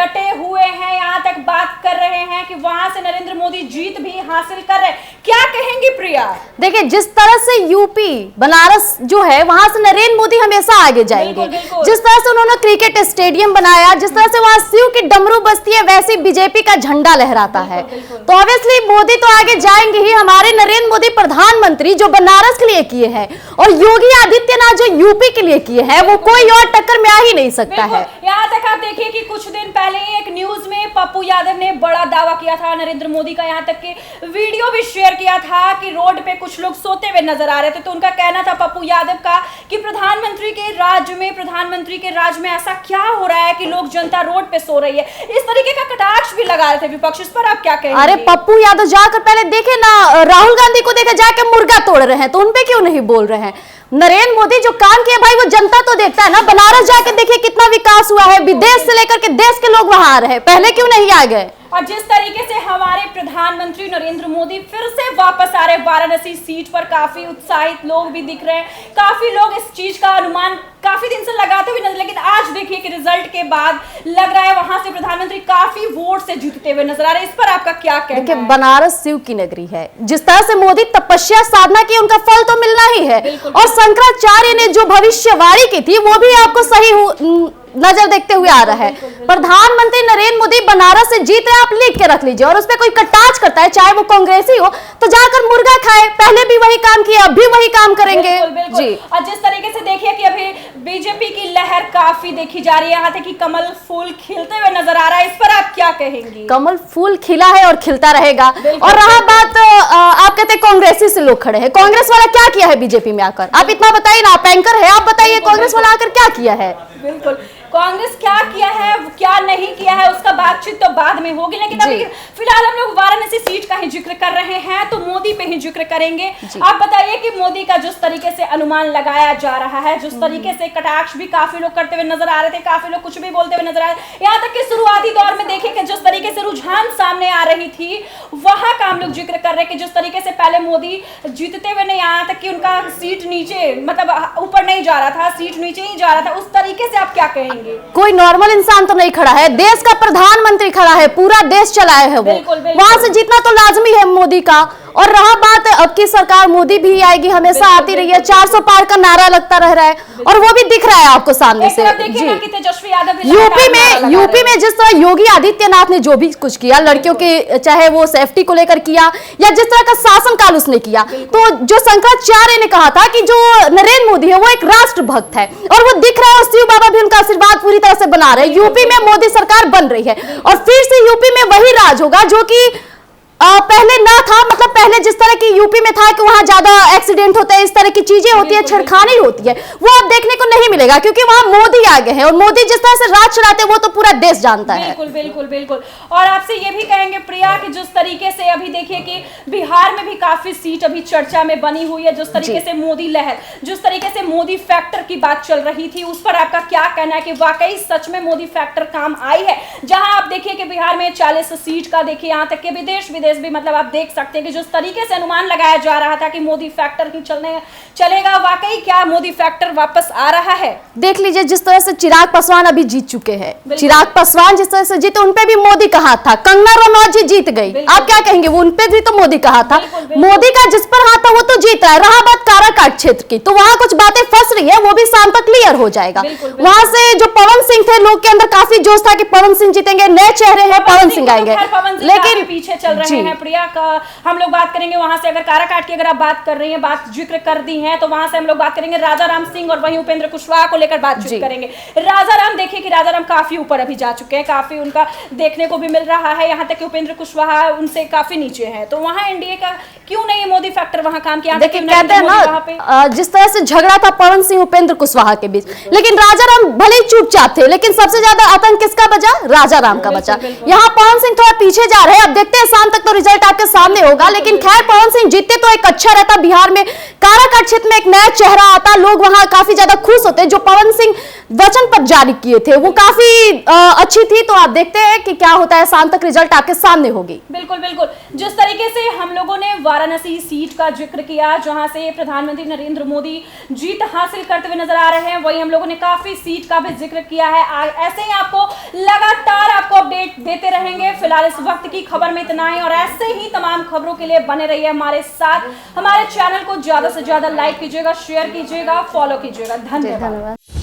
डटे हुए हैं, यहाँ तक बात कर रहे हैं कि वहां से नरेंद्र मोदी जीत भी हासिल कर रहे हैं। क्या कहेंगी प्रिया? देखिए, जिस तरह से यूपी बनारस जो है वहां से नरेंद्र मोदी हमेशा आगे जाएंगे। जिस तरह से उन्होंने क्रिकेट स्टेडियम बनाया, जिस तरह से वहां शिव की डमरू बजती है, वैसे बीजेपी का झंडा लहराता है। तो ऑब्वियसली मोदी तो आगे जाएंगे ही। हमारे नरेंद्र मोदी प्रधानमंत्री जो बनारस के लिए किए हैं और योगी आदित्यनाथ जो यूपी के लिए किए हैं, वो कोई और टक्कर में आ ही नहीं सकता है। यहाँ तक आप देखिए कि कुछ दिन पहले एक न्यूज में पप्पू यादव ने बड़ा दावा किया था नरेंद्र मोदी का, यहाँ तक कि वीडियो भी शेयर किया था कि रोड पे कुछ लोग सोते हुए नजर आ रहे थे। तो उनका कहना था पप्पू यादव का कि प्रधानमंत्री के राज्य में ऐसा क्या हो रहा है कि लोग जनता रोड पे सो रही है। इस तरीके का कटाक्ष भी लगा रहे थे विपक्ष। इस पर आप क्या कहेंगे? अरे पप्पू यादव जाकर पहले देखे ना, राहुल गांधी को देखा जाके मुर्गा तोड़ रहे हैं, तो उनपे क्यों नहीं बोल रहे हैं? नरेंद्र मोदी जो काम किया भाई वो जनता तो देखता है ना। बनारस जाके देखिए कितना विकास हुआ है, विदेश से लेकर के देश के लोग वहां आ रहे हैं, पहले क्यों नहीं आ गए? और जिस तरीके से हमारे प्रधानमंत्री नरेंद्र मोदी फिर से वापस आ रहे वाराणसी सीट पर, काफी उत्साहित लोग भी दिख रहे हैं। काफी लोग इस चीज का अनुमान काफी दिन से लगाते हुए नजर, लेकिन आज देखिए कि रिजल्ट के बाद लग रहा है वहां से प्रधानमंत्री काफी वोट से जीतते हुए नजर आ रहे हैं। इस पर आपका क्या कहना है? बनारस शिव की नगरी है। जिस तरह से मोदी तपस्या साधना की, उनका फल तो मिलना ही है। और शंकराचार्य ने जो भविष्यवाणी की थी वो भी आपको सही नजर देखते हुए आ रहा है। प्रधानमंत्री नरेंद्र मोदी बनारस से जीत रहे, आप लिख के रख लीजिए। और उसपे कोई कटाच करता है, चाहे वो कांग्रेसी हो, तो जाकर मुर्गा खाए। पहले भी वही काम किया, अब भी वही काम करेंगे। बिल्कुल। जी। और जिस तरीके से देखिए कि अभी बीजेपी की लहर काफी देखी जा रही है, यहाँ तक कि कमल फूल खिलते हुए नजर आ रहा है। इस पर आप क्या कहेंगी? कमल फूल खिला है और खिलता रहेगा। और रहा बात, आप कहते हैं कांग्रेसी से लोग खड़े हैं, कांग्रेस वाला क्या किया है बीजेपी में आकर? आप इतना बताइए ना, आप एंकर है, आप बताइए कांग्रेस वाला आकर क्या किया है? बिल्कुल, कांग्रेस क्या किया है क्या नहीं किया है उसका बातचीत तो बाद में होगी, लेकिन अभी फिलहाल हम लोग वाराणसी सीट का ही जिक्र कर रहे हैं, तो मोदी पे ही जिक्र करेंगे। आप बताइए कि मोदी का जिस तरीके से अनुमान लगाया जा रहा है, जिस तरीके से कटाक्ष भी काफी लोग करते हुए नजर आ रहे थे, काफी लोग कुछ भी बोलते हुए नजर आ रहे, यहाँ तक कि शुरुआती दौर में देखिए कि जिस तरीके से रुझान सामने आ रही थी, वहां का हम लोग जिक्र कर रहे हैं कि जिस तरीके से पहले मोदी जीतते हुए नहीं, यहाँ तक कि उनका सीट नीचे, मतलब ऊपर नहीं जा रहा था, सीट नीचे ही जा रहा था। उस तरीके से आप क्या कहेंगे? कोई नॉर्मल इंसान तो नहीं खड़ा है, देश का प्रधानमंत्री खड़ा है, पूरा देश चलाए है वो। वहां से जीतना तो लाजमी है मोदी का। और रहा बात, अब की सरकार मोदी भी आएगी, हमेशा आती रही है, 400 पार का नारा लगता रह रहा है, और वो भी दिख रहा है आपको सामने से। यूपी में जिस तरह योगी आदित्यनाथ ने जो भी कुछ किया, लड़कियों के चाहे वो सेफ्टी को लेकर किया या जिस तरह का शासनकाल उसने किया, तो जो शंकराचार्य ने कहा था कि जो नरेंद्र मोदी है वो एक राष्ट्र भक्त है, और वो दिख रहा है। और शिव बाबा भी उनका आशीर्वाद पूरी तरह से बना रहे हैं। यूपी में मोदी सरकार बन रही है, और फिर से यूपी में वही राज होगा जो कि पहले ना था। मतलब पहले जिस तरह की यूपी में था कि वहां ज्यादा एक्सीडेंट होते हैं, इस तरह की चीजें होती है, छेड़खानी होती है, वो अब देखने को नहीं मिलेगा, क्योंकि वहां मोदी आ गए हैं। और मोदी जिस तरह से राज चलाते हैं वो तो पूरा देश जानता है। बिल्कुल बिल्कुल बिल्कुल। और आपसे ये भी कहेंगे प्रिया कि जिस तरीके से अभी देखिए कि बिहार में भी काफी सीट अभी चर्चा में बनी हुई है, जिस तरीके से मोदी लहर, जिस तरीके से मोदी फैक्टर की बात चल रही थी, उस पर आपका क्या कहना है कि वाकई सच में मोदी फैक्टर काम आई है? जहां आप देखिए कि बिहार में 40 सीट का देखिए, यहाँ तक कि विदेश भी, मतलब आप देख सकते हैं कि जिस तरीके से अनुमान लगाया जा रहा था कि मोदी फैक्टर ही चलेगा, वाकई क्या मोदी फैक्टर वापस आ रहा है? देख लीजिए जिस तरह से चिराग पासवान अभी जीत चुके हैं। चिराग पासवान जिस तरह से जीते, उनपे भी मोदी का हाथ था। कंगना रनौत जी जीत गई, आप क्या कहेंगे? वो उनपे भी तो मोदी का हाथ था। मोदी का जिस पर हाथ था वो तो जीत रहा है। रहा बात काराकाट क्षेत्र की, तो वहां कुछ बातें फंस रही है, वो भी शाम तक क्लियर हो जाएगा। वहां से जो पवन सिंह थे, लोग के अंदर काफी जोश था कि पवन सिंह जीतेंगे, नए चेहरे हैं, पवन सिंह आएंगे, लेकिन पीछे चल रहे हैं। प्रिया का हम लोग बात करेंगे वहां से, अगर काराकाट की अगर आप बात कर रही हैं, बात जिक्र कर दी है, तो वहां से हम लोग बात करेंगे राजा राम सिंह और वहीं उपेंद्र कुशवाहा को लेकर बातचीत करेंगे। राजा राम देखिए कि राजा राम काफी ऊपर अभी जा चुके हैं, काफी उनका देखने को भी मिल रहा है, यहाँ तक कि उपेंद्र कुशवाहा उनसे काफी नीचे है। तो वहां एनडीए का क्यों नहीं मोदी फैक्टर वहां काम किया? देखिए कहते हैं ना, जिस तरह से झगड़ा था पवन सिंह उपेंद्र कुशवाहा के बीच, लेकिन राजा राम भले ही चुपचाप थे, लेकिन सबसे ज्यादा आतंक किसका बचा? राजा राम का बचा। यहाँ पवन सिंह थोड़ा पीछे जा रहे हैं, अब देखते हैं शाम तक तक तो रिजल्ट आपके सामने होगा, लेकिन खैर पवन सिंह जीतते तो एक अच्छा रहता। बिहार में काराकाट क्षेत्र में एक नया चेहरा आता, लोग वहां काफी ज्यादा खुश होते। जो पवन सिंह वचन पत्र जारी किए थे वो काफी अच्छी थी। तो आप देखते हैं कि क्या होता है, शाम तक रिजल्ट आपके सामने होगी। बिल्कुल बिल्कुल, जिस तरीके से हम लोगों ने वाराणसी सीट का जिक्र किया जहां से प्रधानमंत्री नरेंद्र मोदी जीत हासिल करते हुए नजर आ रहे हैं, वही हम लोगों ने काफी सीट का भी जिक्र किया है। ऐसे ही आपको लगातार आपको अपडेट देते रहेंगे। फिलहाल इस वक्त की खबर में इतना ही, और ऐसे ही तमाम खबरों के लिए बने रहिए हमारे साथ। हमारे चैनल को ज्यादा से ज्यादा लाइक कीजिएगा, शेयर कीजिएगा, फॉलो कीजिएगा। धन्यवाद।